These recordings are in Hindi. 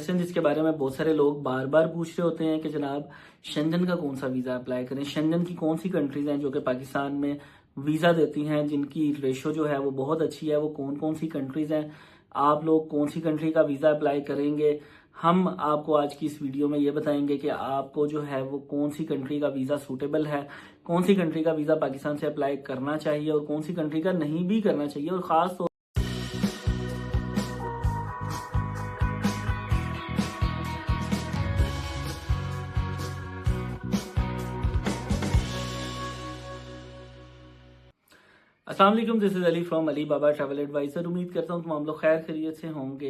क्वेश्चन जिसके बारे में बहुत सारे लोग बार बार पूछ रहे होते हैं कि जनाब शेंजन का कौन सा वीजा अप्लाई करें। शेंजन की कौन सी कंट्रीज हैं जो कि पाकिस्तान में वीजा देती हैं, जिनकी रेशो जो है वो बहुत अच्छी है, वो कौन कौन सी कंट्रीज हैं, आप लोग कौन सी कंट्री का वीजा अप्लाई करेंगे। हम आपको आज की इस वीडियो में ये बताएंगे कि आपको जो है वो कौन सी कंट्री का वीजा सूटेबल है, कौन सी कंट्री का वीजा पाकिस्तान से अप्लाई करना चाहिए और कौन सी कंट्री का नहीं भी करना चाहिए। और खास तौर अस्सलाम वालेकुम, this is Ali from Ali Baba travel advisor. उम्मीद करता हूँ तुम लोग खैर खैरियत से होंगे।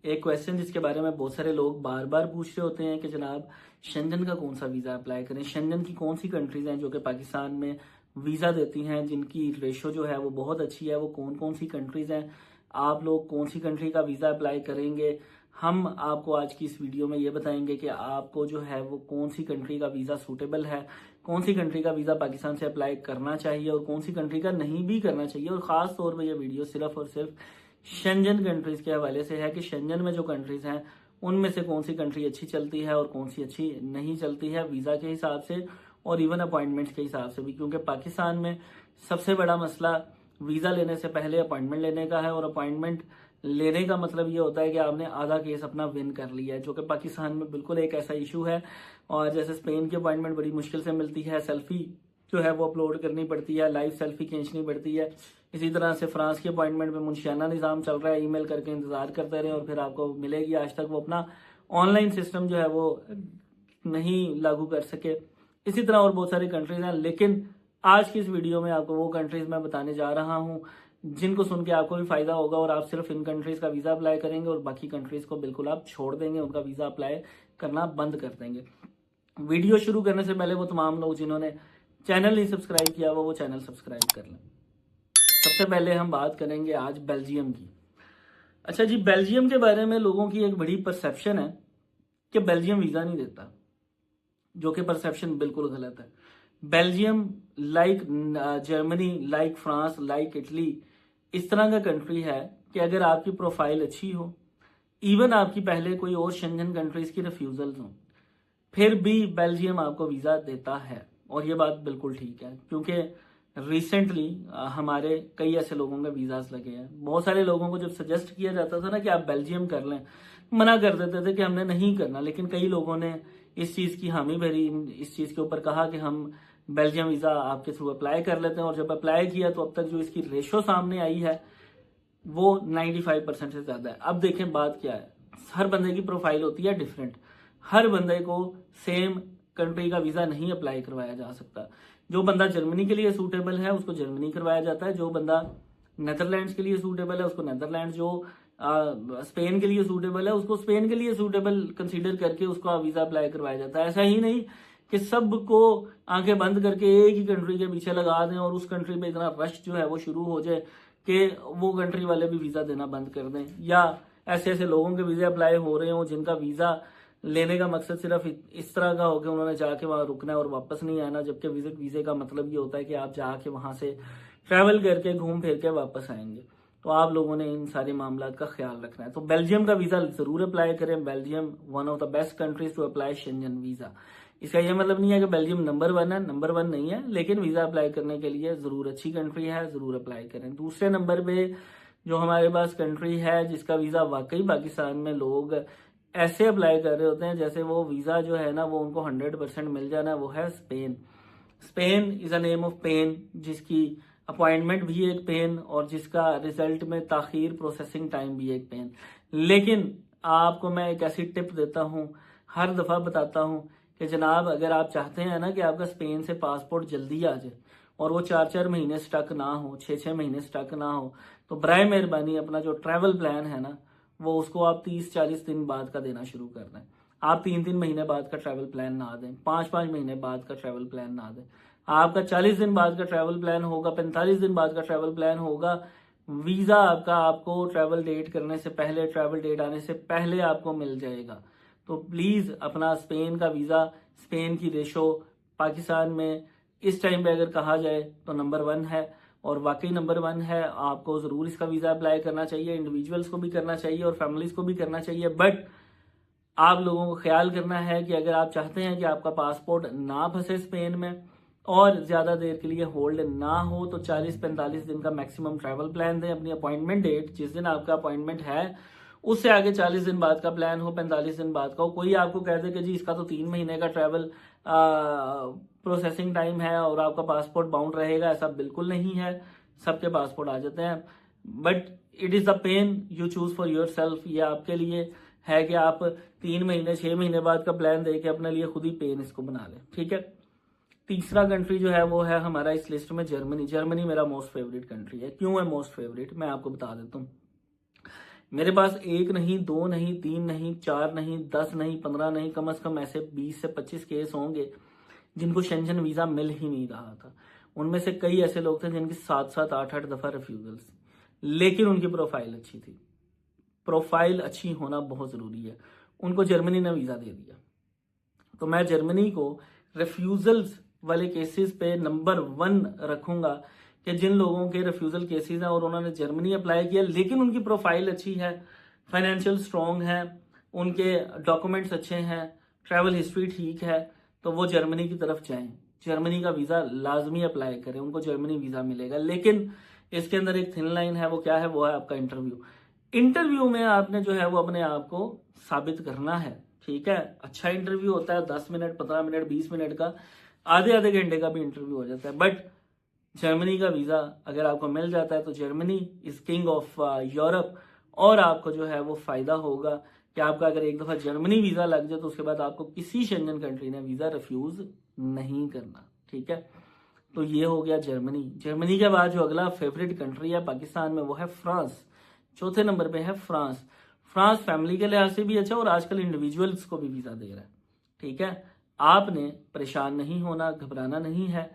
एक क्वेश्चन जिसके बारे में बहुत सारे लोग बार बार पूछ रहे होते हैं कि जनाब शेंजन का कौन सा वीजा अप्लाई करें। शेंजन की कौन सी कंट्रीज हैं जो कि पाकिस्तान में वीजा देती हैं, जिनकी रेशो जो है वो बहुत अच्छी है, वो कौन कौन सी कंट्रीज हैं, आप लोग कौन सी कंट्री का वीजा अप्लाई करेंगे। हम आपको आज की इस वीडियो में ये बताएंगे कि आपको जो है वो कौन सी कंट्री का वीजा सूटेबल है, कौन सी कंट्री का वीजा पाकिस्तान से अप्लाई करना चाहिए और कौन सी कंट्री का नहीं भी करना चाहिए। और खास तौर पे ये वीडियो सिर्फ और सिर्फ शेंजन कंट्रीज के हवाले से है कि शेंजन में जो कंट्रीज हैं उनमें से कौन सी कंट्री अच्छी चलती है और कौन सी अच्छी नहीं चलती है वीजा के हिसाब से और इवन अपॉइंटमेंट्स के हिसाब से भी। क्योंकि पाकिस्तान में सबसे बड़ा मसला वीजा लेने से पहले अपॉइंटमेंट लेने का है, और अपॉइंटमेंट लेने का मतलब ये होता है कि आपने आधा केस अपना विन कर लिया है, जो कि पाकिस्तान में बिल्कुल एक ऐसा इशू है। और जैसे स्पेन की अपॉइंटमेंट बड़ी मुश्किल से मिलती है, सेल्फी जो है वो अपलोड करनी पड़ती है, लाइव सेल्फी खींचनी पड़ती है। इसी तरह से फ्रांस की अपॉइंटमेंट में मुंशियाना निज़ाम चल रहा है, ईमेल करके इंतजार करते रहे और फिर आपको मिलेगी। आज तक वो अपना ऑनलाइन सिस्टम जो है वो नहीं लागू कर सके। इसी तरह और बहुत सारी कंट्रीज हैं, लेकिन आज की इस वीडियो में आपको वो कंट्रीज मैं बताने जा रहा हूँ जिनको सुन के आपको भी फायदा होगा और आप सिर्फ इन कंट्रीज का वीजा अप्लाई करेंगे और बाकी कंट्रीज को बिल्कुल आप छोड़ देंगे, उनका वीजा अप्लाई करना बंद कर देंगे। वीडियो शुरू करने से पहले वो तमाम लोग जिन्होंने चैनल नहीं सब्सक्राइब किया वो चैनल सब्सक्राइब कर लें। सबसे पहले हम बात करेंगे आज बेल्जियम की। अच्छा जी, बेल्जियम के बारे में लोगों की एक बड़ी परसेप्शन है कि बेल्जियम वीजा नहीं देता, जो कि परसेप्शन बिल्कुल गलत है। Belgium like Germany, like France, like Italy इस तरह का कंट्री है कि अगर आपकी प्रोफाइल अच्छी हो, इवन आपकी पहले कोई और शेंजन कंट्रीज की रिफ्यूजल्स हो, फिर भी बेल्जियम आपको वीजा देता है। और ये बात बिल्कुल ठीक है, क्योंकि रिसेंटली हमारे कई ऐसे लोगों के वीजास लगे हैं। बहुत सारे लोगों को जब सजेस्ट किया जाता था ना कि आप बेल्जियम कर लें, मना कर देते थे कि हमने नहीं करना, लेकिन कई लोगों ने इस चीज की हामी भरी, इस चीज के ऊपर कहा कि हम बेल्जियम वीजा आपके थ्रू अप्लाई कर लेते हैं। और जब अप्लाई किया तो अब तक जो इसकी रेशो सामने आई है वो 95% से ज्यादा है। अब देखें बात क्या है, हर बंदे की प्रोफाइल होती है डिफरेंट, हर बंदे को सेम कंट्री का वीजा नहीं अप्लाई करवाया जा सकता। जो बंदा जर्मनी के लिए सूटेबल है उसको जर्मनी करवाया जाता है, जो बंदा नेदरलैंड्स के लिए सूटेबल है उसको नेदरलैंड, जो स्पेन के लिए सूटेबल है उसको स्पेन के लिए सूटेबल कंसीडर करके उसको वीजा अप्लाई करवाया जाता है। ऐसा ही नहीं कि सबको आंखें बंद करके एक ही कंट्री के पीछे लगा दें और उस कंट्री में इतना रश जो है वो शुरू हो जाए कि वो कंट्री वाले भी वीजा देना बंद कर दें, या ऐसे ऐसे लोगों के वीजे अप्लाई हो रहे हो जिनका वीजा लेने का मकसद सिर्फ इस तरह का हो कि उन्होंने जाके वहां रुकना है और वापस नहीं आना, जबकि वीजे का मतलब ये होता है कि आप जाके वहां से ट्रैवल करके घूम फिर के वापस आएंगे। तो आप लोगों ने इन सारे मामला का ख्याल रखना है। तो बेल्जियम का वीजा जरूर अप्लाई करें। Belgium one of the best countries to apply Schengen visa. इसका यह मतलब नहीं है कि बेल्जियम नंबर 1 है, नंबर 1 नहीं है, लेकिन वीजा अप्लाई करने के लिए जरूर अच्छी कंट्री है, जरूर अप्लाई करें। दूसरे नंबर पे जो हमारे पास कंट्री है जिसका वीजा वाकई पाकिस्तान में लोग ऐसे अप्लाई कर रहे होते हैं जैसे वो वीजा जो है ना वो उनको 100% मिल जाना, वो है Spain. Spain is a name of pain, जिसकी अपॉइंटमेंट भी एक पेन और जिसका रिजल्ट में ताखीर, प्रोसेसिंग टाइम भी एक पेन। लेकिन आपको मैं एक ऐसी टिप देता हूं, हर दफा बताता हूं कि जनाब अगर आप चाहते हैं ना कि आपका स्पेन से पासपोर्ट जल्दी आ जाए और वो 4-4 महीने स्टक ना हो, 6-6 महीने स्टक ना हो, तो बराए मेहरबानी अपना जो ट्रैवल प्लान है ना वो उसको आप 30-40 दिन बाद का देना शुरू कर दें। आप 3-3 महीने बाद का ट्रैवल प्लान ना दें, 5-5 महीने बाद का ट्रैवल प्लान ना दें। आपका 40 दिन बाद का ट्रैवल प्लान होगा, 45 दिन बाद का ट्रैवल प्लान होगा। वीजा आपका आपको ट्रैवल डेट करने से पहले, ट्रैवल डेट आने से पहले आपको मिल जाएगा। तो प्लीज अपना स्पेन का वीजा, स्पेन की रेशो पाकिस्तान में इस टाइम पे अगर कहा जाए तो नंबर 1 है, और वाकई नंबर 1 है। आपको जरूर इसका वीजा अप्लाई करना चाहिए, इंडिविजुअल्स को भी करना चाहिए और फैमिलीज को भी करना चाहिए। बट आप लोगों को ख्याल करना है कि अगर आप चाहते हैं कि आपका पासपोर्ट ना फंसे स्पेन में और ज़्यादा देर के लिए होल्ड ना हो, तो 40-45 दिन का मैक्सिमम ट्रैवल प्लान दें। अपनी अपॉइंटमेंट डेट जिस दिन आपका अपॉइंटमेंट है उससे आगे 40 दिन बाद का प्लान हो, 45 दिन बाद का हो। कोई आपको कह दे कि जी इसका तो 3 महीने का ट्रैवल प्रोसेसिंग टाइम है और आपका पासपोर्ट बाउंड रहेगा, ऐसा बिल्कुल नहीं है। सबके पासपोर्ट आ जाते हैं, but it is the pain you choose for your self. ये आपके लिए है कि आप 3 महीने 6 महीने बाद का प्लान दे के अपने लिए खुद ही पेन इसको बना लें, ठीक है। तीसरा कंट्री जो है वो है हमारा इस लिस्ट में जर्मनी। जर्मनी मेरा मोस्ट फेवरेट कंट्री है। क्यों है मोस्ट फेवरेट, मैं आपको बता देता हूँ। मेरे पास 1 नहीं, 2 नहीं, 3 नहीं, 4 नहीं, 10 नहीं, 15 नहीं, कम से कम ऐसे 20 से 25 केस होंगे जिनको शेंजन वीजा मिल ही नहीं रहा था। उनमें से कई ऐसे लोग थे जिनकी 7-7, 8-8 दफा रिफ्यूजल्स, लेकिन उनकी प्रोफाइल अच्छी थी। प्रोफाइल अच्छी होना बहुत जरूरी है। उनको जर्मनी ने वीजा दे दिया, तो मैं जर्मनी को रिफ्यूजल्स वाले केसेस पे नंबर 1 रखूंगा कि जिन लोगों के रिफ्यूजल केसेस हैं और उन्होंने जर्मनी अप्लाई किया लेकिन उनकी प्रोफाइल अच्छी है, फाइनेंशियल स्ट्रॉन्ग है, उनके डॉक्यूमेंट्स अच्छे हैं, ट्रैवल हिस्ट्री ठीक है, तो वो जर्मनी की तरफ जाएं। जर्मनी का वीजा लाजमी अप्लाई करें, उनको जर्मनी वीजा मिलेगा। लेकिन इसके अंदर एक थिन लाइन है, वो क्या है, वो है आपका इंटरव्यू। इंटरव्यू में आपने जो है वो अपने आप को साबित करना है, ठीक है। अच्छा इंटरव्यू होता है, 10 मिनट, 15 मिनट, 20 मिनट का, आधे आधे घंटे का भी इंटरव्यू हो जाता है। बट जर्मनी का वीजा अगर आपको मिल जाता है तो Germany is king of Europe, और आपको जो है वो फायदा होगा कि आपका अगर एक दफा जर्मनी वीजा लग जाए तो उसके बाद आपको किसी शेंजन कंट्री ने वीजा रिफ्यूज नहीं करना, ठीक है। तो ये हो गया जर्मनी। जर्मनी के बाद जो अगला फेवरेट कंट्री है पाकिस्तान में वो है फ्रांस। चौथे नंबर पे है फ्रांस। फ्रांस फैमिली के लिहाज से भी अच्छा और आजकल इंडिविजुअल्स को भी वीजा दे रहा है, ठीक है। आपने परेशान नहीं होना, घबराना नहीं है।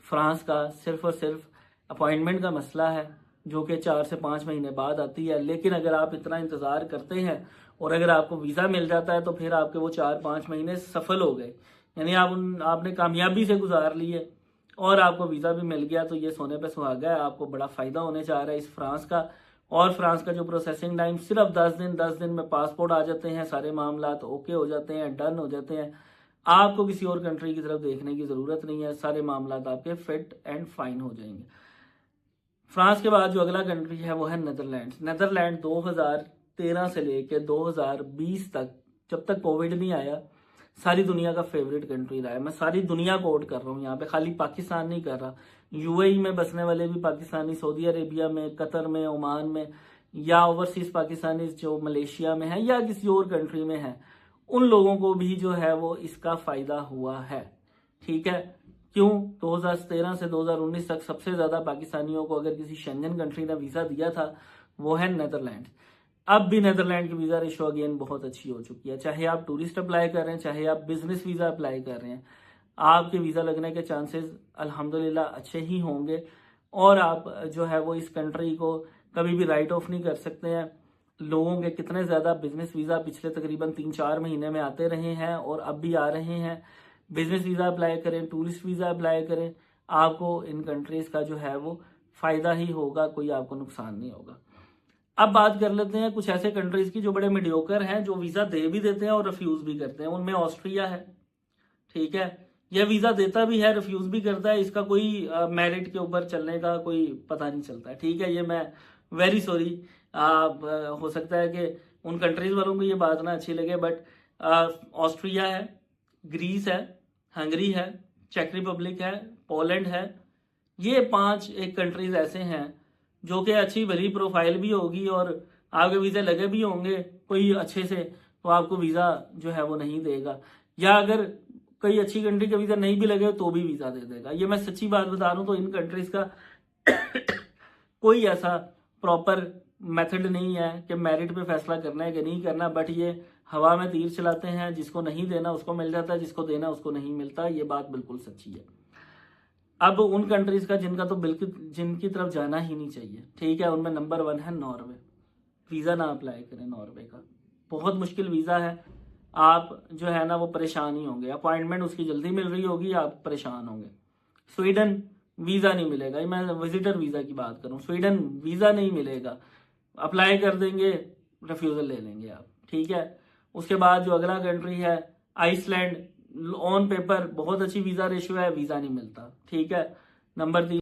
फ्रांस का सिर्फ और सिर्फ अपॉइंटमेंट का मसला है जो कि 4 से 5 महीने बाद आती है। लेकिन अगर आप इतना इंतजार करते हैं और अगर आपको वीजा मिल जाता है तो फिर आपके वो 4-5 महीने सफल हो गए, यानी आपने कामयाबी से गुजार लिए और आपको वीजा भी मिल गया, तो ये सोने पे सुहागा है। आपको बड़ा फायदा होने जा रहा है इस फ्रांस का। और फ्रांस का जो प्रोसेसिंग टाइम सिर्फ 10 दिन में पासपोर्ट आ जाते हैं, सारे मामला तो ओके हो जाते हैं, डन हो जाते हैं। आपको किसी और कंट्री की तरफ देखने की जरूरत नहीं है, सारे मामला आपके फिट एंड फाइन हो जाएंगे। फ्रांस के बाद जो अगला कंट्री है वो है नेदरलैंड्स। नेदरलैंड 2013 से लेके 2020 तक, जब तक कोविड नहीं आया, सारी दुनिया का फेवरेट कंट्री रहा है। मैं सारी दुनिया कोट कर रहा हूँ यहाँ पे, खाली पाकिस्तान नहीं कर रहा। यूएई में बसने वाले भी पाकिस्तानी, सऊदी अरेबिया में, कतर में, ओमान में, या ओवरसीज पाकिस्तानी जो मलेशिया में है या किसी और कंट्री में है, उन लोगों को भी जो है वो इसका फायदा हुआ है, ठीक है। क्यों? 2013 से 2019 तक सबसे ज्यादा पाकिस्तानियों को अगर किसी शेंजन कंट्री ने वीजा दिया था वो है नेदरलैंड। अब भी नेदरलैंड की वीजा रेशो अगेन बहुत अच्छी हो चुकी है। चाहे आप टूरिस्ट अप्लाई कर रहे हैं, चाहे आप बिजनेस वीजा अप्लाई कर रहे हैं, आपके वीजा लगने के चांसेस अल्हम्दुलिल्लाह अच्छे ही होंगे। और आप जो है वो इस कंट्री को कभी भी राइट ऑफ नहीं कर सकते हैं। लोगों के कितने ज्यादा बिजनेस वीजा पिछले तकरीबन 3-4 महीने में आते रहे हैं और अब भी आ रहे हैं। बिजनेस वीजा अप्लाई करें, टूरिस्ट वीजा अप्लाई करें, आपको इन कंट्रीज का जो है वो फायदा ही होगा, कोई आपको नुकसान नहीं होगा। अब बात कर लेते हैं कुछ ऐसे कंट्रीज की जो बड़े मीडियोकर हैं, जो वीजा दे भी देते हैं और रिफ्यूज भी करते हैं। उनमें ऑस्ट्रिया है, ठीक है। यह वीजा देता भी है, रिफ्यूज भी करता है, इसका कोई मेरिट के ऊपर चलने का कोई पता नहीं चलता है, ठीक है। ये मैं वेरी सॉरी, हो सकता है कि उन कंट्रीज वालों को ये बात ना अच्छी लगे, बट ऑस्ट्रिया है, ग्रीस है, हंगरी है, चेक रिपब्लिक है, पोलैंड है। ये 5 एक कंट्रीज ऐसे हैं जो कि अच्छी भली प्रोफाइल भी होगी और आपके वीजा लगे भी होंगे कोई अच्छे से, तो आपको वीजा जो है वो नहीं देगा। या अगर कोई अच्छी कंट्री का वीजा नहीं भी लगे तो भी वीजा दे देगा। ये मैं सच्ची बात बता रहा हूं। तो इन कंट्रीज का कोई ऐसा प्रॉपर मेथड नहीं है कि मेरिट पे फैसला करना है कि नहीं करना, बट ये हवा में तीर चलाते हैं। जिसको नहीं देना उसको मिल जाता है, जिसको देना उसको नहीं मिलता। ये बात बिल्कुल सच्ची है। अब उन कंट्रीज का जिनका तो बिल्कुल जिनकी तरफ जाना ही नहीं चाहिए, ठीक है, उनमें नंबर 1 है नॉर्वे। वीजा ना अप्लाई करें नॉर्वे का, बहुत मुश्किल वीजा है। आप जो है ना वो परेशान ही होंगे। अपॉइंटमेंट उसकी जल्दी मिल रही होगी, आप परेशान होंगे। स्वीडन वीजा नहीं मिलेगा, मैं विजिटर वीजा की बात करूं, स्वीडन वीजा नहीं मिलेगा। अप्लाई कर देंगे, रिफ्यूजल ले लेंगे आप, ठीक है। उसके बाद जो अगला कंट्री है आइसलैंड, ऑन पेपर बहुत अच्छी वीजा रेशियो है, वीजा नहीं मिलता। ठीक है। नंबर 3